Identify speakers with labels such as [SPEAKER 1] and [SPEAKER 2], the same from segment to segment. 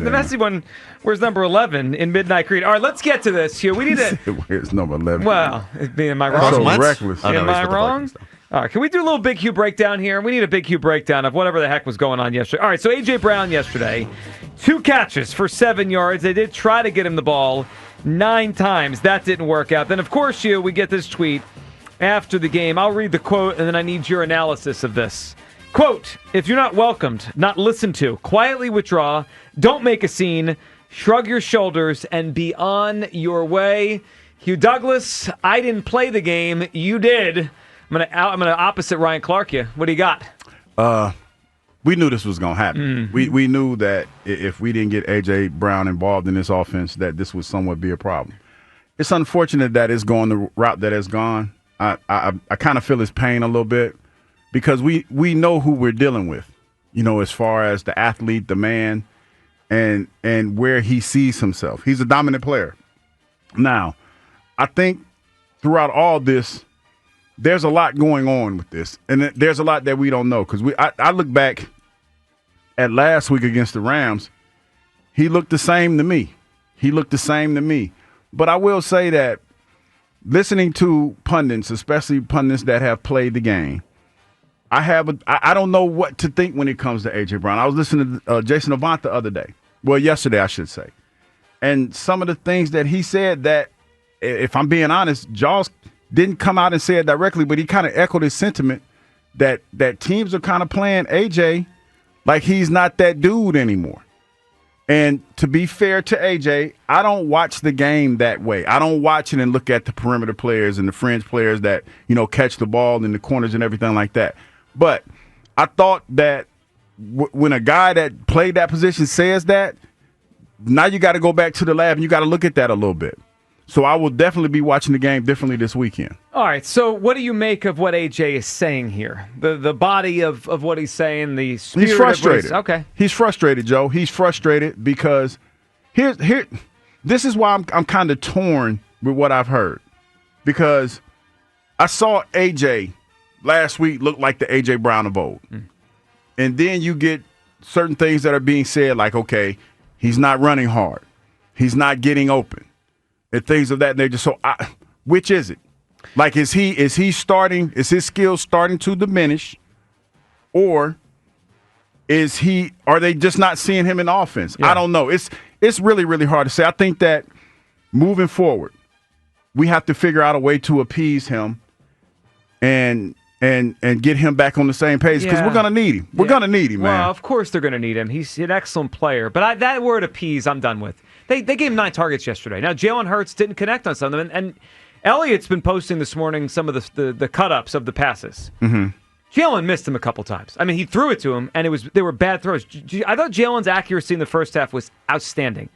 [SPEAKER 1] The messy one, where's number 11 in Midnight Creed? All right, let's get to this here. We need to.
[SPEAKER 2] Where's number 11?
[SPEAKER 1] Well, am I wrong?
[SPEAKER 2] That's so reckless.
[SPEAKER 1] Am I wrong? All right, can we do a little Big Q breakdown here? We need a Big Q breakdown of whatever the heck was going on yesterday. All right, so A.J. Brown yesterday, 2 catches for 7 yards. They did try to get him the ball 9 times. That didn't work out. Then, of course, we get this tweet after the game. I'll read the quote, and then I need your analysis of this. Quote, if you're not welcomed, not listened to, quietly withdraw, don't make a scene, shrug your shoulders, and be on your way. Hugh Douglas, I didn't play the game. You did. I'm gonna opposite Ryan Clark you. What do you got?
[SPEAKER 2] We knew this was going to happen.
[SPEAKER 1] Mm-hmm.
[SPEAKER 2] We knew that if we didn't get A.J. Brown involved in this offense, that this would somewhat be a problem. It's unfortunate that it's going the route that it's gone. I kind of feel his pain a little bit because we know who we're dealing with, as far as the athlete, the man, and where he sees himself. He's a dominant player. Now, I think throughout all this, there's a lot going on with this, and there's a lot that we don't know because I look back at last week against the Rams. He looked the same to me. But I will say that listening to pundits, especially pundits that have played the game, I don't know what to think when it comes to A.J. Brown. I was listening to Jason Avant the other day. Well, yesterday, I should say. And some of the things that he said that, if I'm being honest, Jaws didn't come out and say it directly, but he kind of echoed his sentiment that teams are kind of playing A.J. like he's not that dude anymore. And to be fair to A.J., I don't watch the game that way. I don't watch it and look at the perimeter players and the fringe players that, catch the ball in the corners and everything like that. But I thought that when a guy that played that position says that, now you got to go back to the lab and you got to look at that a little bit. So I will definitely be watching the game differently this weekend.
[SPEAKER 1] All right, so what do you make of what A.J. is saying here? The body of what he's saying, the spirit.
[SPEAKER 2] He's frustrated.
[SPEAKER 1] Okay.
[SPEAKER 2] He's frustrated, Joe. He's frustrated because this is why I'm kind of torn with what I've heard. Because I saw A.J. last week look like the A.J. Brown of old. And then you get certain things that are being said like, okay, he's not running hard. He's not getting open. And things of that nature. So, which is it? Like, is he starting? Is his skills starting to diminish, or are they just not seeing him in offense? Yeah. I don't know. It's really, really hard to say. I think that moving forward, we have to figure out a way to appease him and get him back on the same page because we're gonna need him. We're gonna need him, man.
[SPEAKER 1] Well, of course they're gonna need him. He's an excellent player, but that word appease, I'm done with. They gave him 9 targets yesterday. Now, Jalen Hurts didn't connect on some of them, and Elliott's been posting this morning some of the cut-ups of the passes.
[SPEAKER 2] Mm-hmm.
[SPEAKER 1] Jalen missed him a couple times. I mean, he threw it to him, and they were bad throws. I thought Jalen's accuracy in the first half was outstanding.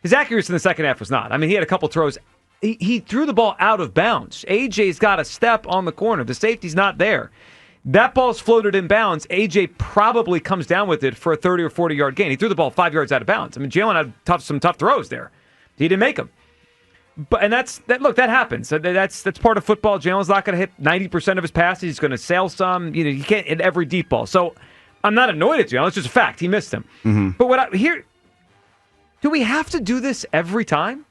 [SPEAKER 1] His accuracy in the second half was not. I mean, he had a couple throws. He threw the ball out of bounds. AJ's got a step on the corner. The safety's not there. That ball's floated in bounds. AJ probably comes down with it for a 30 or 40-yard gain. He threw the ball 5 yards out of bounds. I mean, Jalen had some tough throws there. He didn't make them. But that happens. That's part of football. Jalen's not going to hit 90% of his passes. He's going to sail some. He can't hit every deep ball. So I'm not annoyed at Jalen. It's just a fact. He missed them.
[SPEAKER 2] Mm-hmm.
[SPEAKER 1] But do we have to do this every time?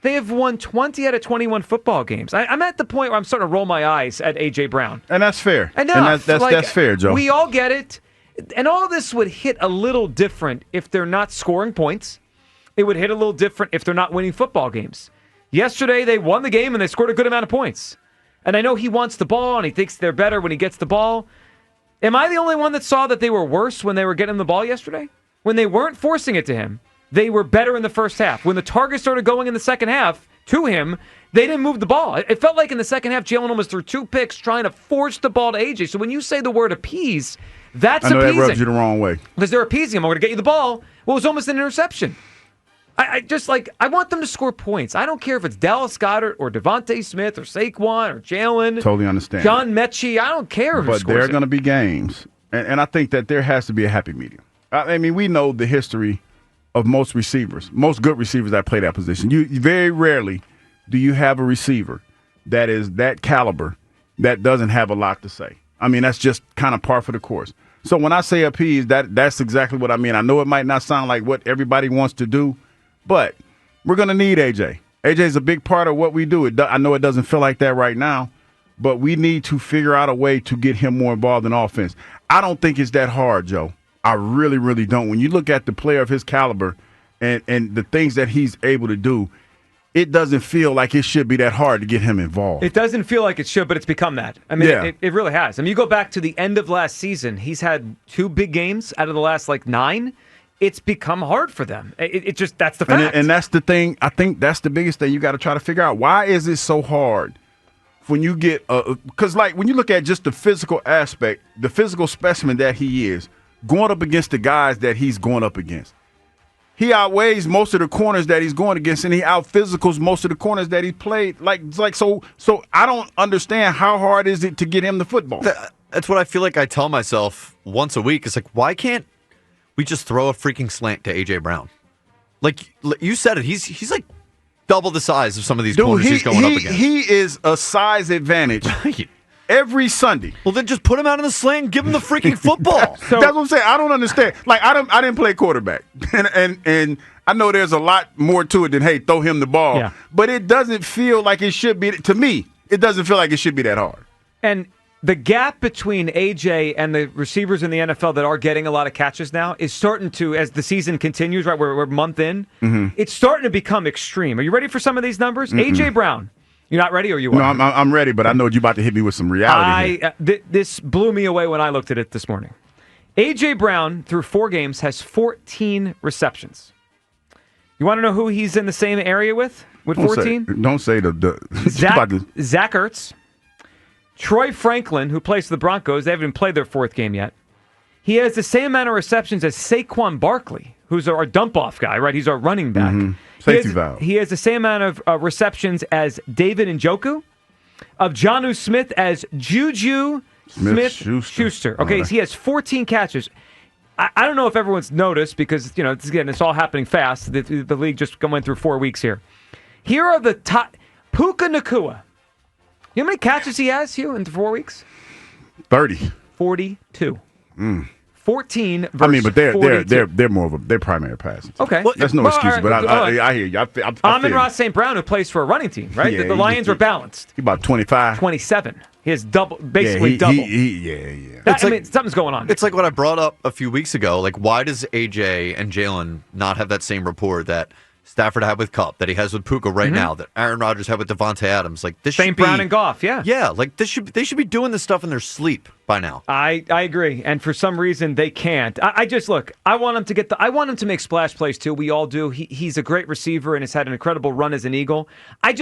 [SPEAKER 1] They have won 20 out of 21 football games. I'm at the point where I'm starting to roll my eyes at A.J. Brown.
[SPEAKER 2] And that's fair.
[SPEAKER 1] Enough.
[SPEAKER 2] And that's fair, Joe.
[SPEAKER 1] We all get it. And all this would hit a little different if they're not scoring points. It would hit a little different if they're not winning football games. Yesterday, they won the game and they scored a good amount of points. And I know he wants the ball and he thinks they're better when he gets the ball. Am I the only one that saw that they were worse when they were getting the ball yesterday? When they weren't forcing it to him, they were better in the first half. When the targets started going in the second half to him, they didn't move the ball. It felt like in the second half, Jalen almost threw 2 picks trying to force the ball to AJ. So when you say the word appease, that's appeasing.
[SPEAKER 2] I know that rubs you the wrong way.
[SPEAKER 1] Because they're appeasing him. I'm going to get you the ball. Well, it was almost an interception. I want them to score points. I don't care if it's Dallas Goedert or Devontae Smith or Saquon or Jalen.
[SPEAKER 2] Totally understand.
[SPEAKER 1] John Mechie. I don't care who scores.
[SPEAKER 2] But there are going to be games, and I think that there has to be a happy medium. I mean, we know the history of most receivers, most good receivers that play that position. You very rarely do you have a receiver that is that caliber that doesn't have a lot to say. I mean, that's just kind of par for the course. So when I say appease, that's exactly what I mean. I know it might not sound like what everybody wants to do, but we're going to need AJ. AJ is a big part of what we do. I know it doesn't feel like that right now, but we need to figure out a way to get him more involved in offense. I don't think it's that hard, Joe. I really, really don't. When you look at the player of his caliber and the things that he's able to do, it doesn't feel like it should be that hard to get him involved.
[SPEAKER 1] It doesn't feel like it should, but it's become that. I mean, it really has. I mean, you go back to the end of last season, he's had 2 big games out of the last, 9. It's become hard for them. It just, that's the fact.
[SPEAKER 2] And that's the thing. I think that's the biggest thing you got to try to figure out. Why is it so hard when you get because, when you look at just the physical aspect, the physical specimen that he is, going up against the guys that he's going up against, he outweighs most of the corners that he's going against, and he out-physicals most of the corners that he played. So I don't understand how hard is it to get him the football.
[SPEAKER 3] That's what I feel like I tell myself once a week. It's like, why can't we just throw a freaking slant to A.J. Brown? Like you said it, he's like double the size of some of these corners he's going up against.
[SPEAKER 2] He is a size advantage. Every Sunday.
[SPEAKER 3] Well, then just put him out in the sling and give him the freaking football.
[SPEAKER 2] That's what I'm saying. I don't understand. I didn't play quarterback, and I know there's a lot more to it than, hey, throw him the ball.
[SPEAKER 1] Yeah.
[SPEAKER 2] But it doesn't feel like it should be. To me, it doesn't feel like it should be that hard.
[SPEAKER 1] And the gap between AJ and the receivers in the NFL that are getting a lot of catches now is starting to, as the season continues, right, we're a month in, it's starting to become extreme. Are you ready for some of these numbers? AJ Brown. You're not ready, or you are?
[SPEAKER 2] No, I'm ready, but I know you're about to hit me with some reality here.
[SPEAKER 1] This blew me away when I looked at it this morning. A.J. Brown, through 4 games, has 14 receptions. You want to know who he's in the same area with 14?
[SPEAKER 2] Don't say the
[SPEAKER 1] Zach Ertz, Troy Franklin, who plays for the Broncos. They haven't even played their 4th game yet. He has the same amount of receptions as Saquon Barkley, who's our dump-off guy, right? He's our running back.
[SPEAKER 2] Safety valve.
[SPEAKER 1] He has the same amount of receptions as David Njoku, of Jonnu Smith as Juju Smith-Schuster. Okay, he has 14 catches. I don't know if everyone's noticed because, it's all happening fast. The league just went through 4 weeks here. Here are the top. Puka Nacua. You know how many catches he has, Hugh, in 4 weeks?
[SPEAKER 2] 30.
[SPEAKER 1] 42. 14 versus
[SPEAKER 2] but they're more of they're primary passing.
[SPEAKER 1] Okay.
[SPEAKER 2] That's no excuse, but I hear you.
[SPEAKER 1] Amon-Ra St. Brown, who plays for a running team, right?
[SPEAKER 2] Yeah,
[SPEAKER 1] the Lions are balanced.
[SPEAKER 2] He's about 25.
[SPEAKER 1] 27. He has basically double. Something's going on.
[SPEAKER 3] It's like what I brought up a few weeks ago. Like, why does AJ and Jalen not have that same rapport that Stafford had with Kupp, that he has with Puka right now, that Aaron Rodgers had with Devontae Adams? Like, this
[SPEAKER 1] St. Brown and Goff, yeah.
[SPEAKER 3] Yeah, like they should be doing this stuff in their sleep by now.
[SPEAKER 1] I agree, and for some reason they can't. I want him to I want him to make splash plays too. We all do. He's a great receiver and has had an incredible run as an Eagle. I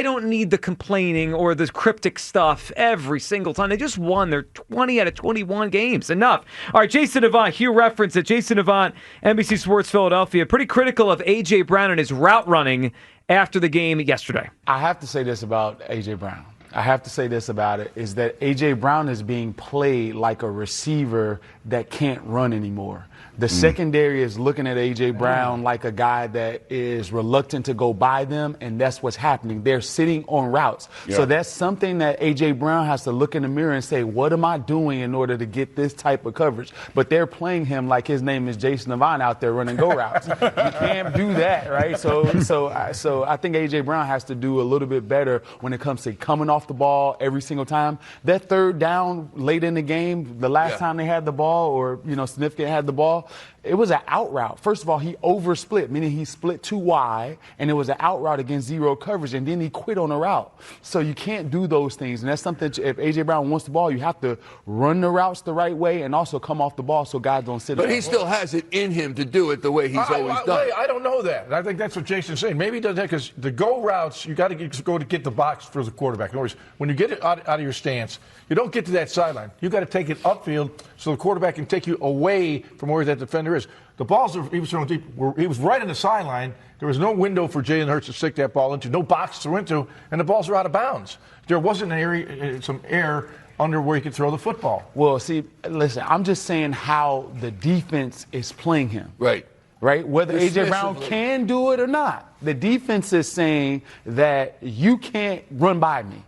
[SPEAKER 1] don't need the complaining or the cryptic stuff every single time. They just won their 20 out of 21 games. Enough. All right, Jason Avant, Hugh referenced it. Jason Avant, NBC Sports Philadelphia, pretty critical of A.J. Brown and his route running after the game yesterday.
[SPEAKER 4] I have to say this about A.J. Brown. Is that A.J. Brown is being played like a receiver that can't run anymore. The secondary is looking at A.J. Brown like a guy that is reluctant to go by them, and that's what's happening. They're sitting on routes. Yeah. So that's something that A.J. Brown has to look in the mirror and say, what am I doing in order to get this type of coverage? But they're playing him like his name is Jason Avant out there running go routes. You can't do that, right? So I think A.J. Brown has to do a little bit better when it comes to coming off the ball every single time. That 3rd down late in the game, the last time they had the ball or, significant had the ball, it was an out route. First of all, he oversplit, meaning he split too wide, and it was an out route against zero coverage, and then he quit on the route. So you can't do those things, and that's something, if A.J. Brown wants the ball, you have to run the routes the right way and also come off the ball so guys don't sit.
[SPEAKER 5] But he still has it in him to do it the way he's always done.
[SPEAKER 6] I don't know that. I think that's what Jason's saying. Maybe he does that because the go routes, you got to go to get the box for the quarterback. In other words, when you get it out of your stance, you don't get to that sideline. You got to take it upfield so the quarterback can take you away from where that defender is. The balls he was throwing deep. He was right on the sideline. There was no window for Jalen Hurts to stick that ball into, no box to throw into, and the balls are out of bounds. There wasn't some air under where he could throw the football.
[SPEAKER 4] Well, see, listen, I'm just saying how the defense is playing him.
[SPEAKER 5] Right.
[SPEAKER 4] Whether A.J. Brown can do it or not, the defense is saying that you can't run by me,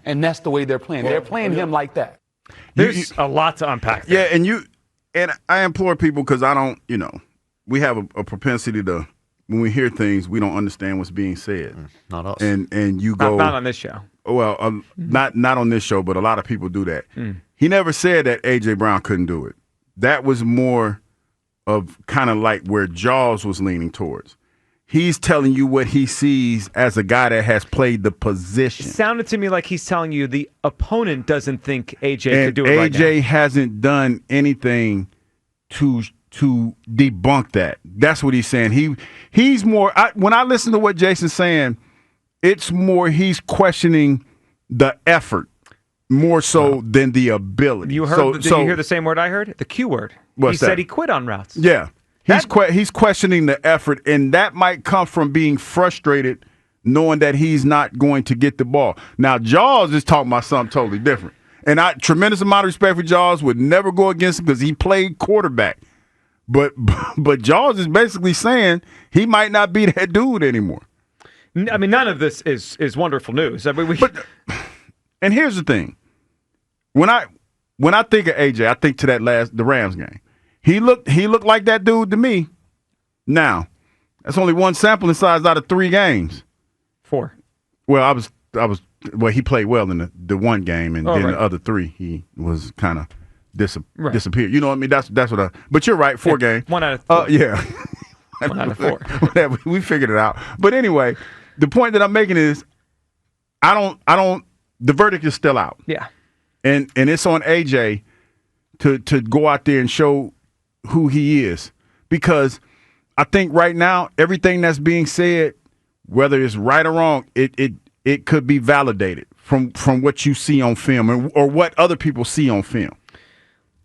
[SPEAKER 4] and that's the way they're playing. They're playing him like that.
[SPEAKER 1] There's a lot to unpack there.
[SPEAKER 2] Yeah, and and I implore people because I don't, we have a propensity to, when we hear things, we don't understand what's being said.
[SPEAKER 3] Not us.
[SPEAKER 2] And you go.
[SPEAKER 1] Not on this show.
[SPEAKER 2] Well, not on this show, but a lot of people do that. He never said that A.J. Brown couldn't do it. That was more of kind of like where Jaws was leaning towards. He's telling you what he sees as a guy that has played the position.
[SPEAKER 1] It sounded to me like he's telling you the opponent doesn't think A.J. could do it right now.
[SPEAKER 2] A.J. hasn't done anything to debunk that. That's what he's saying. He's more. When I listen to what Jason's saying, it's more he's questioning the effort more so than the ability.
[SPEAKER 1] You heard? Did you hear the same word I heard? The Q word.
[SPEAKER 2] What's that?
[SPEAKER 1] He said he quit on routes.
[SPEAKER 2] Yeah. He's questioning the effort, and that might come from being frustrated knowing that he's not going to get the ball. Now, Jaws is talking about something totally different. And tremendous amount of respect for Jaws, would never go against him because he played quarterback. But Jaws is basically saying he might not be that dude anymore.
[SPEAKER 1] I mean, none of this is wonderful news. I mean,
[SPEAKER 2] and here's the thing. When I think of AJ, I think to the Rams game. He looked like that dude to me. Now, that's only one sampling size out of 3 games.
[SPEAKER 1] 4.
[SPEAKER 2] Well, he played well in the one game, and then the other 3 he was kind of disappeared. You know what I mean? That's what but you're right, 4 games.
[SPEAKER 1] 1 out of 4.
[SPEAKER 2] Yeah.
[SPEAKER 1] 1 out of 4.
[SPEAKER 2] Whatever. We figured it out. But anyway, the point that I'm making is the verdict is still out.
[SPEAKER 1] Yeah.
[SPEAKER 2] And it's on AJ to go out there and show who he is, because I think right now everything that's being said, whether it's right or wrong, it could be validated from what you see on film or what other people see on film.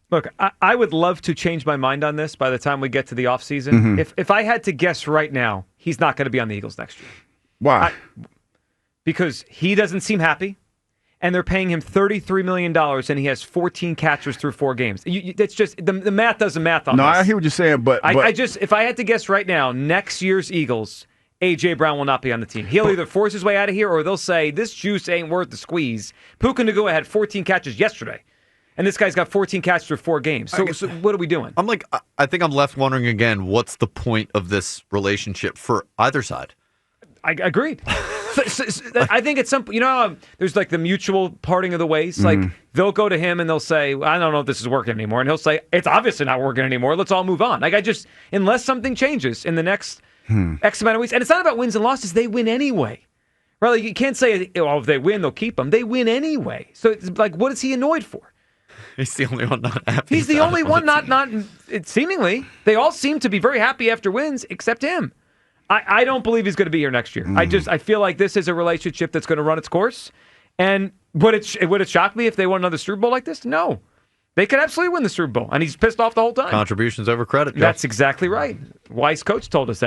[SPEAKER 1] Look, I would love to change my mind on this by the time we get to the offseason. Mm-hmm. If I had to guess right now, he's not going to be on the Eagles next year.
[SPEAKER 2] Why?
[SPEAKER 1] Because he doesn't seem happy. And they're paying him $33 million, and he has 14 catches through 4 games. That's just the math doesn't math on this.
[SPEAKER 2] No, I hear what you're saying, but
[SPEAKER 1] I just, if I had to guess right now, next year's Eagles, A.J. Brown will not be on the team. He'll either force his way out of here, or they'll say this juice ain't worth the squeeze. Puka Nacua had 14 catches yesterday, and this guy's got 14 catches through 4 games. So what are we doing?
[SPEAKER 3] I think I'm left wondering again, what's the point of this relationship for either side?
[SPEAKER 1] I agreed. I think it's some, there's like the mutual parting of the ways. Like they'll go to him and they'll say, I don't know if this is working anymore. And he'll say, it's obviously not working anymore. Let's all move on. Like unless something changes in the next X amount of weeks. And it's not about wins and losses. They win anyway. Right? Like you can't say, if they win, they'll keep them. They win anyway. So it's like, what is he annoyed for?
[SPEAKER 3] He's the only one not happy.
[SPEAKER 1] He's the only one not seemingly. They all seem to be very happy after wins, except him. I don't believe he's going to be here next year. I feel like this is a relationship that's going to run its course. And would it shock me if they won another Super Bowl like this? No. They could absolutely win the Super Bowl. And he's pissed off the whole time.
[SPEAKER 3] Contributions over credit, Joe.
[SPEAKER 1] That's exactly right. Wise coach told us that.